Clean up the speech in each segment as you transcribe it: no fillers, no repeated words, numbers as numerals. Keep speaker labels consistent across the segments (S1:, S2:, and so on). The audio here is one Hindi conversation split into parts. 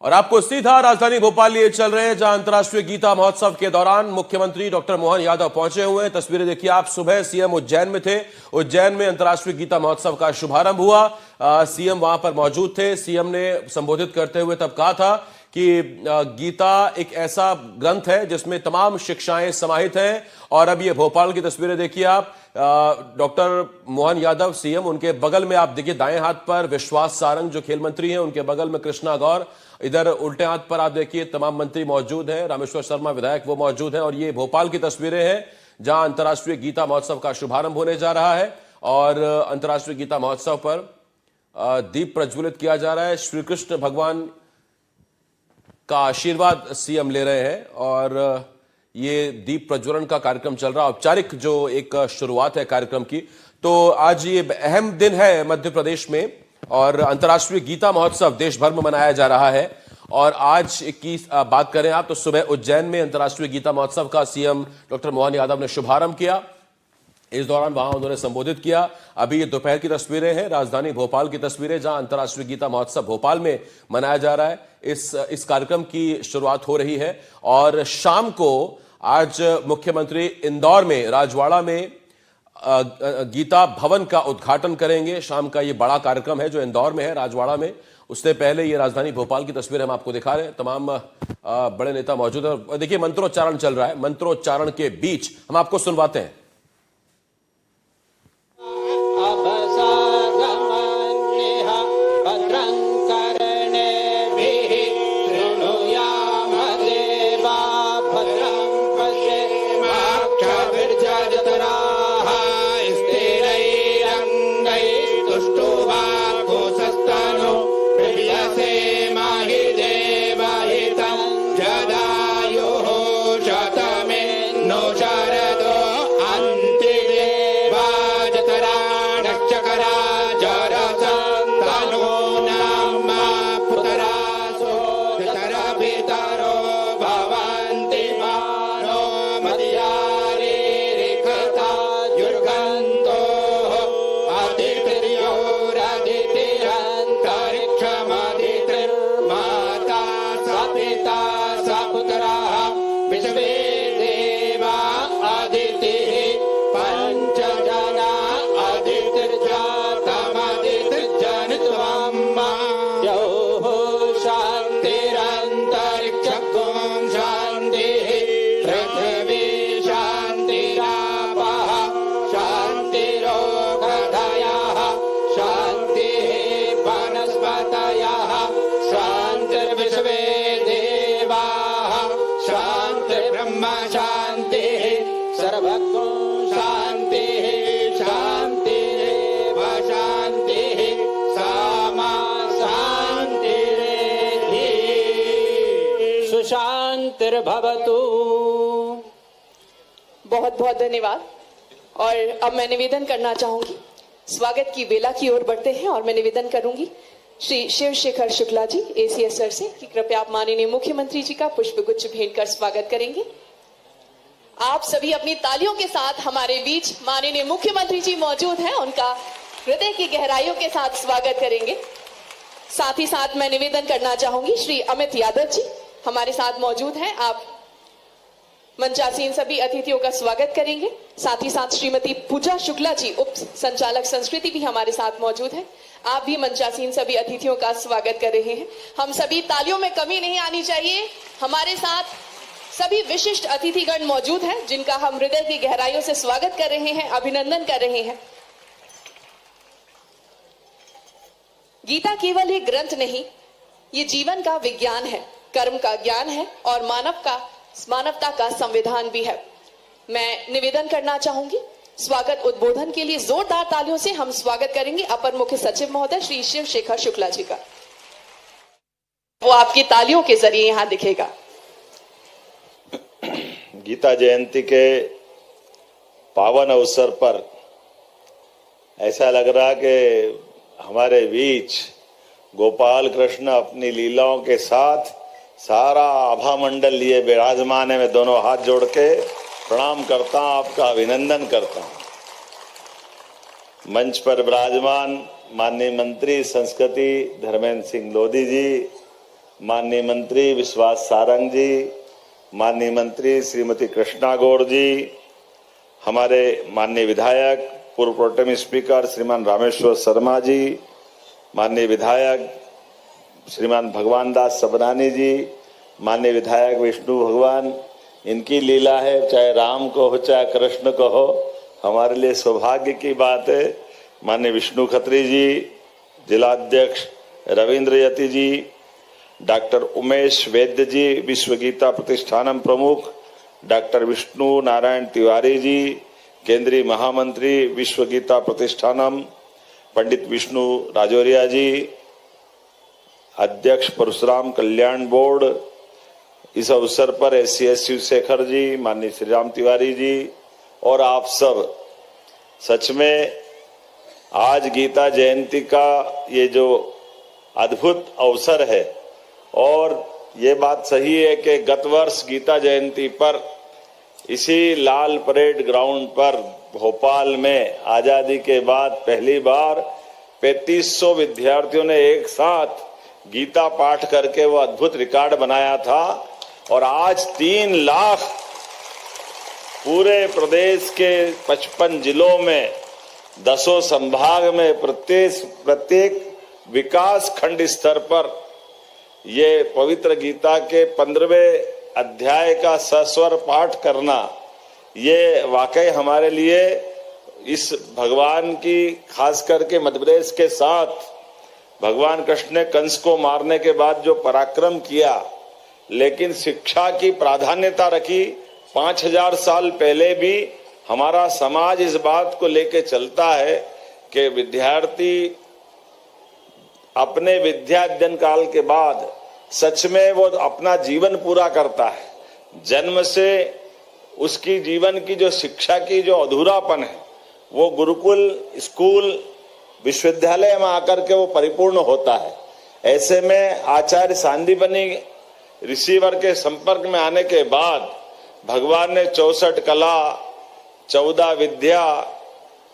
S1: और आपको सीधा राजधानी भोपाल लिए चल रहे हैं, जहां अंतर्राष्ट्रीय गीता महोत्सव के दौरान मुख्यमंत्री डॉक्टर मोहन यादव पहुंचे हुए हैं। तस्वीरें देखिए आप। सुबह सीएम उज्जैन में थे। उज्जैन में अंतर्राष्ट्रीय गीता महोत्सव का शुभारंभ हुआ। सीएम वहां पर मौजूद थे। सीएम ने संबोधित करते हुए तब कहा था कि गीता एक ऐसा ग्रंथ है जिसमें तमाम शिक्षाएं समाहित हैं। और अब ये भोपाल की तस्वीरें देखिए आप। डॉक्टर मोहन यादव सीएम, उनके बगल में आप देखिए दाएं हाथ पर विश्वास सारंग जो खेल मंत्री हैं, उनके बगल में कृष्णा गौर। इधर उल्टे हाथ पर आप देखिए तमाम मंत्री मौजूद हैं। रामेश्वर शर्मा विधायक वो मौजूद हैं। और ये भोपाल की तस्वीरें हैं जहां अंतर्राष्ट्रीय गीता महोत्सव का शुभारंभ होने जा रहा है। और अंतर्राष्ट्रीय गीता महोत्सव पर दीप प्रज्वलित किया जा रहा है। श्री कृष्ण भगवान का आशीर्वाद सीएम ले रहे हैं और ये दीप प्रज्वलन का कार्यक्रम चल रहा है। औपचारिक जो एक शुरुआत है कार्यक्रम की। तो आज ये अहम दिन है मध्य प्रदेश में और अंतर्राष्ट्रीय गीता महोत्सव देश भर में मनाया जा रहा है। और आज की बात करें आप तो सुबह उज्जैन में अंतर्राष्ट्रीय गीता महोत्सव का सीएम डॉक्टर मोहन यादव ने शुभारंभ किया। इस दौरान वहां उन्होंने संबोधित किया। अभी ये दोपहर की तस्वीरें हैं, राजधानी भोपाल की तस्वीरें, जहां अंतर्राष्ट्रीय गीता महोत्सव भोपाल में मनाया जा रहा है। इस कार्यक्रम की शुरुआत हो रही है और शाम को आज मुख्यमंत्री इंदौर में राजवाड़ा में गीता भवन का उद्घाटन करेंगे। शाम का ये बड़ा कार्यक्रम है जो इंदौर में है, राजवाड़ा में। उससे पहले ये राजधानी भोपाल की तस्वीर हम आपको दिखा रहे हैं। तमाम बड़े नेता मौजूद हैं और देखिए मंत्रोच्चारण चल रहा है। मंत्रोच्चारण के बीच हम आपको सुनवाते हैं।
S2: शांतिर्भवतु। बहुत बहुत धन्यवाद। और अब मैं निवेदन करना चाहूंगी, स्वागत की बेला की ओर बढ़ते हैं और मैं निवेदन करूंगी श्री शिवशेखर शुक्ला जी एसीएस सर से कि कृपया आप माननीय मुख्यमंत्री जी का पुष्पगुच्छ भेंट कर स्वागत करेंगे। आप सभी अपनी तालियों के साथ हमारे बीच माननीय मुख्यमंत्री जी मौजूद हैं, उनका हृदय की गहराइयों के साथ स्वागत करेंगे। साथ ही साथ मैं निवेदन करना चाहूंगी श्री अमित यादव जी हमारे साथ मौजूद हैं, आप मंचासीन सभी अतिथियों का स्वागत करेंगे। साथ ही साथ श्रीमती पूजा शुक्ला जी उप संचालक संस्कृति भी हमारे साथ मौजूद हैं, आप भी मंचासीन सभी अतिथियों का स्वागत कर रहे हैं। हम सभी तालियों में कमी नहीं आनी चाहिए। हमारे साथ सभी विशिष्ट अतिथिगण मौजूद हैं जिनका हम हृदय की गहराइयों से स्वागत कर रहे हैं, अभिनंदन कर रहे हैं। गीता केवल एक ग्रंथ नहीं, ये जीवन का विज्ञान है, कर्म का ज्ञान है और मानवता का संविधान भी है। मैं निवेदन करना चाहूंगी, स्वागत उद्बोधन के लिए जोरदार तालियों से हम स्वागत करेंगे अपर मुख्य सचिव महोदय श्री शिवशेखर शुक्ला जी का। वो आपकी तालियों के जरिए यहां दिखेगा।
S3: गीता जयंती के पावन अवसर पर ऐसा लग रहा कि हमारे बीच गोपाल कृष्ण अपनी लीलाओं के साथ सारा आभा मंडल लिए विराजमान है। मैं दोनों हाथ जोड़ के प्रणाम करता हूं, आपका अभिनंदन करता हूं। मंच पर विराजमान माननीय मंत्री संस्कृति धर्मेंद्र सिंह लोधी जी, माननीय मंत्री विश्वास सारंग जी, माननीय मंत्री श्रीमती कृष्णा गौड़ जी, हमारे माननीय विधायक पूर्व प्रोटेम स्पीकर श्रीमान रामेश्वर शर्मा जी, माननीय विधायक श्रीमान भगवान दास सबरानी जी, माननीय विधायक विष्णु भगवान, इनकी लीला है, चाहे राम को हो चाहे कृष्ण को हो, हमारे लिए सौभाग्य की बात है। माननीय विष्णु खत्री जी, जिलाध्यक्ष रविंद्र यति जी, डॉक्टर उमेश वैद्य जी, विश्व गीता प्रतिष्ठानम प्रमुख डॉक्टर विष्णु नारायण तिवारी जी, केंद्रीय महामंत्री विश्व गीता प्रतिष्ठानम पंडित विष्णु राजौरिया जी, अध्यक्ष परशुराम कल्याण बोर्ड, इस अवसर पर SCS शिवशेखर जी, माननीय श्री राम तिवारी जी और आप सब, सच में आज गीता जयंती का ये जो अद्भुत अवसर है, और ये बात सही है कि गत वर्ष गीता जयंती पर इसी लाल परेड ग्राउंड पर भोपाल में आजादी के बाद पहली बार 3500 विद्यार्थियों ने एक साथ गीता पाठ करके वो अद्भुत रिकॉर्ड बनाया था। और आज 3 लाख पूरे प्रदेश के 55 जिलों में 10 संभाग में प्रत्येक विकास खंड स्तर पर ये पवित्र गीता के 15वें अध्याय का सस्वर पाठ करना, ये वाकई हमारे लिए इस भगवान की, खास करके मध्य प्रदेश के साथ भगवान कृष्ण ने कंस को मारने के बाद जो पराक्रम किया, लेकिन शिक्षा की प्राधान्यता रखी। 5000 साल पहले भी हमारा समाज इस बात को लेके चलता है कि विद्यार्थी अपने विद्या अध्ययन काल के बाद सच में वो अपना जीवन पूरा करता है। जन्म से उसकी जीवन की जो शिक्षा की जो अधूरापन है, वो गुरुकुल, स्कूल, विश्वविद्यालय में आकर के वो परिपूर्ण होता है। ऐसे में आचार्य सांदीपनी रिसीवर के संपर्क में आने के बाद भगवान ने 64 कला, 14 विद्या,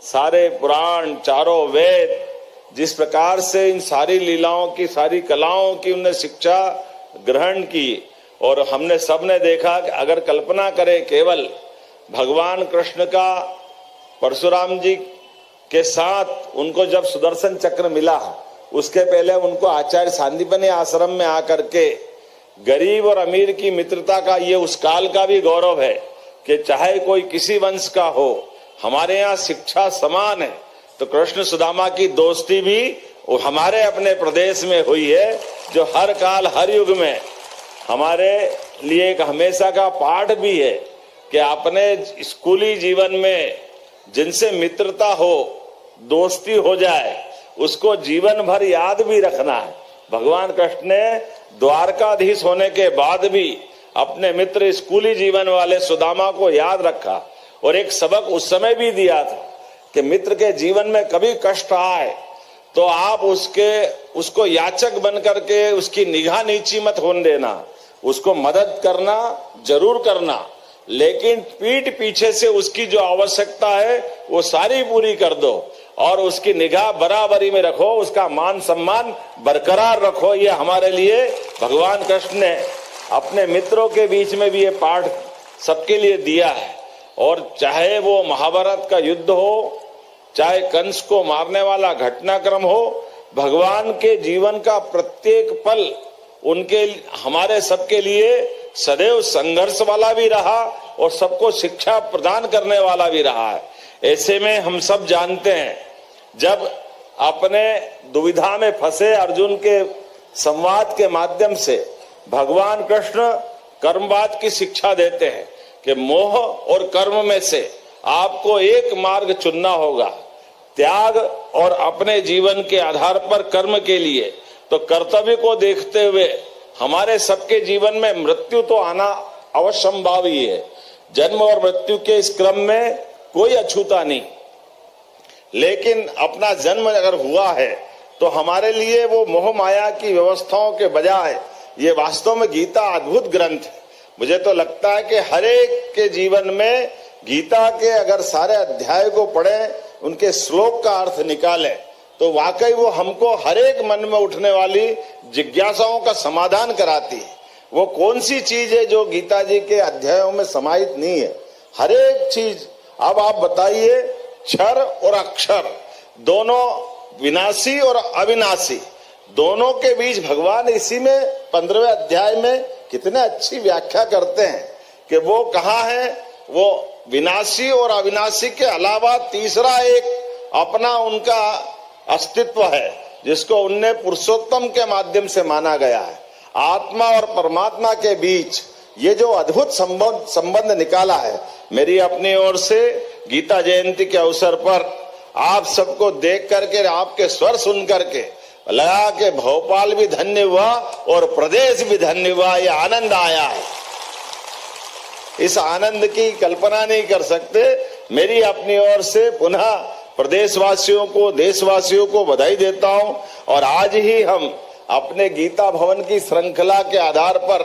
S3: सारे पुराण, चारों वेद, जिस प्रकार से इन सारी लीलाओं की, सारी कलाओं की उन्हें शिक्षा ग्रहण की, और हमने सबने देखा कि अगर कल्पना करें केवल भगवान कृष्ण का परशुराम जी के साथ उनको जब सुदर्शन चक्र मिला, उसके पहले उनको आचार्य सांदीपनी आश्रम में आकर के गरीब और अमीर की मित्रता का ये उस काल का भी गौरव है कि चाहे कोई किसी वंश का हो, हमारे यहाँ शिक्षा समान है। तो कृष्ण सुदामा की दोस्ती भी वो हमारे अपने प्रदेश में हुई है, जो हर काल हर युग में हमारे लिए एक हमेशा का पाठ भी है कि अपने स्कूली जीवन में जिनसे मित्रता हो, दोस्ती हो जाए, उसको जीवन भर याद भी रखना है। भगवान कृष्ण ने द्वारकाधीश होने के बाद भी अपने मित्र स्कूली जीवन वाले सुदामा को याद रखा, और एक सबक उस समय भी दिया था कि मित्र के जीवन में कभी कष्ट आए तो आप उसको याचक बन करके उसकी निगाह नीची मत होने देना, उसको मदद करना जरूर करना, लेकिन पीठ पीछे से उसकी जो आवश्यकता है वो सारी पूरी कर दो, और उसकी निगाह बराबरी में रखो, उसका मान सम्मान बरकरार रखो। ये हमारे लिए भगवान कृष्ण ने अपने मित्रों के बीच में भी ये पाठ सबके लिए दिया है। और चाहे वो महाभारत का युद्ध हो, चाहे कंस को मारने वाला घटनाक्रम हो, भगवान के जीवन का प्रत्येक पल उनके हमारे सबके लिए सदैव संघर्ष वाला भी रहा और सबको शिक्षा प्रदान करने वाला भी रहा है। ऐसे में हम सब जानते हैं, जब अपने दुविधा में फंसे अर्जुन के संवाद के माध्यम से भगवान कृष्ण कर्मवाद की शिक्षा देते हैं कि मोह और कर्म में से आपको एक मार्ग चुनना होगा, त्याग और अपने जीवन के आधार पर कर्म के लिए। तो कर्तव्य को देखते हुए हमारे सबके जीवन में मृत्यु तो आना अवश्यंभाव ही है। जन्म और मृत्यु के इस क्रम में कोई अछूता नहीं, लेकिन अपना जन्म अगर हुआ है तो हमारे लिए वो मोह माया की व्यवस्थाओं के बजाय ये वास्तव में गीता अद्भुत ग्रंथ है। मुझे तो लगता है कि हर एक के जीवन में गीता के अगर सारे अध्याय को पढ़ें, उनके श्लोक का अर्थ निकालें, तो वाकई वो हमको हर एक मन में उठने वाली जिज्ञासाओं का समाधान कराती है। वो कौन सी चीज है जो गीता जी के अध्यायों में समाहित नहीं है? हर एक चीज। अब आप बताइए, क्षर और अक्षर दोनों, विनाशी और अविनाशी, दोनों के बीच भगवान इसी में 15वें अध्याय में कितने अच्छी व्याख्या करते हैं कि वो कहाँ है, वो विनाशी और अविनाशी के अलावा तीसरा एक अपना उनका अस्तित्व है जिसको उनने पुरुषोत्तम के माध्यम से माना गया है। आत्मा और परमात्मा के बीच ये जो अद्भुत संबंध निकाला है, मेरी अपनी ओर से गीता जयंती के अवसर पर आप सबको देख करके, आपके स्वर सुन करके लगा कि भोपाल भी धन्य हुआ और प्रदेश भी धन्य हुआ। ये आनंद आया है, इस आनंद की कल्पना नहीं कर सकते। मेरी अपनी ओर से पुनः प्रदेशवासियों को, देशवासियों को बधाई देता हूं। और आज ही हम अपने गीता भवन की श्रृंखला के आधार पर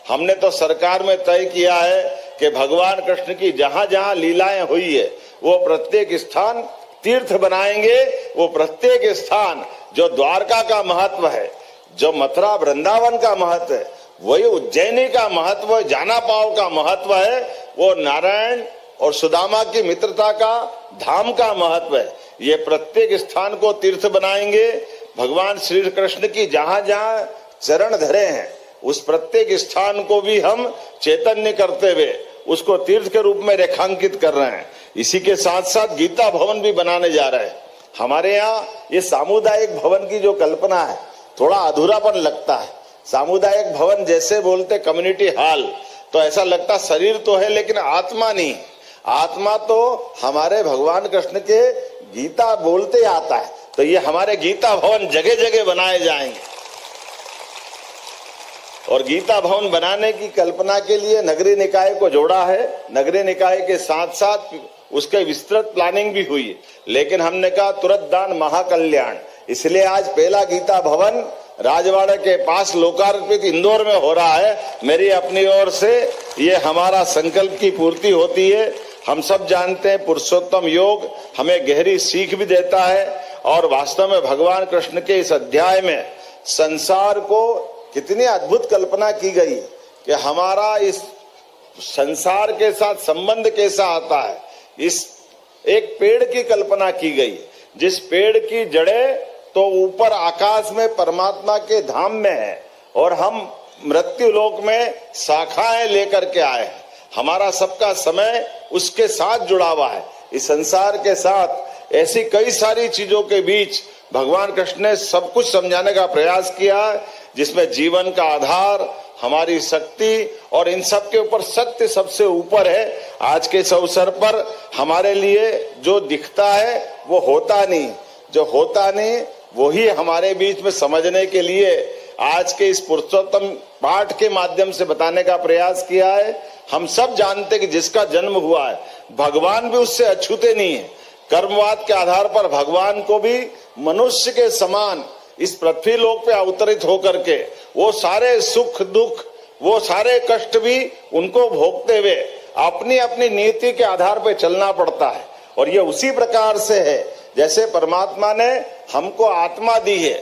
S3: हमने तो सरकार में तय किया है कि भगवान कृष्ण की जहां जहां लीलाएं हुई है वो प्रत्येक स्थान तीर्थ बनाएंगे। वो प्रत्येक स्थान जो द्वारका का महत्व है, जो मथुरा वृंदावन का महत्व है, वही उज्जैनी का महत्व, जाना पाव का महत्व है, वो नारायण और सुदामा की मित्रता का धाम का महत्व है। ये प्रत्येक स्थान को तीर्थ बनाएंगे। भगवान श्री कृष्ण की जहां जहां चरण धरे हैं उस प्रत्येक स्थान को भी हम चैतन्य करते हुए उसको तीर्थ के रूप में रेखांकित कर रहे हैं। इसी के साथ साथ गीता भवन भी बनाने जा रहे हैं। हमारे यहाँ ये सामुदायिक भवन की जो कल्पना है, थोड़ा अधूरापन लगता है। सामुदायिक भवन जैसे बोलते कम्युनिटी हॉल, तो ऐसा लगता शरीर तो है लेकिन आत्मा नहीं। आत्मा तो हमारे भगवान कृष्ण के गीता बोलते आता है। तो ये हमारे गीता भवन जगह जगह बनाए जाएंगे। और गीता भवन बनाने की कल्पना के लिए नगरीय निकाय को जोड़ा है। नगरीय निकाय के साथ साथ उसके विस्तृत प्लानिंग भी हुई है, लेकिन हमने कहा तुरंत दान महाकल्याण, इसलिए आज पहला गीता भवन राजवाड़ा के पास लोकार्पित इंदौर में हो रहा है। मेरी अपनी ओर से ये हमारा संकल्प की पूर्ति होती है। हम सब जानते हैं पुरुषोत्तम योग हमें गहरी सीख भी देता है। और वास्तव में भगवान कृष्ण के इस अध्याय में संसार को कितनी अद्भुत कल्पना की गई कि हमारा इस संसार के साथ संबंध कैसा आता है। इस एक पेड़ की कल्पना की गई, जिस पेड़ की जड़ें तो ऊपर आकाश में परमात्मा के धाम में है और हम मृत्यु लोक में शाखाएं लेकर के आए हैं। हमारा सबका समय उसके साथ जुड़ा हुआ है। इस संसार के साथ ऐसी कई सारी चीजों के बीच भगवान कृष्ण ने सब कुछ समझाने का प्रयास किया है, जिसमें जीवन का आधार, हमारी शक्ति और इन सब के ऊपर सत्य सबसे ऊपर है। आज के इस अवसर पर हमारे लिए जो दिखता है वो होता नहीं, जो होता नहीं वो ही हमारे बीच में समझने के लिए आज के इस पुरुषोत्तम पाठ के माध्यम से बताने का प्रयास किया है। हम सब जानते कि जिसका जन्म हुआ है भगवान भी उससे अछूते नहीं है। कर्मवाद के आधार पर भगवान को भी मनुष्य के समान इस पृथ्वी लोक पे अवतरित होकर के वो सारे सुख दुख, वो सारे कष्ट भी उनको भोगते हुए अपनी अपनी नीति के आधार पे चलना पड़ता है। और ये उसी प्रकार से है जैसे परमात्मा ने हमको आत्मा दी है,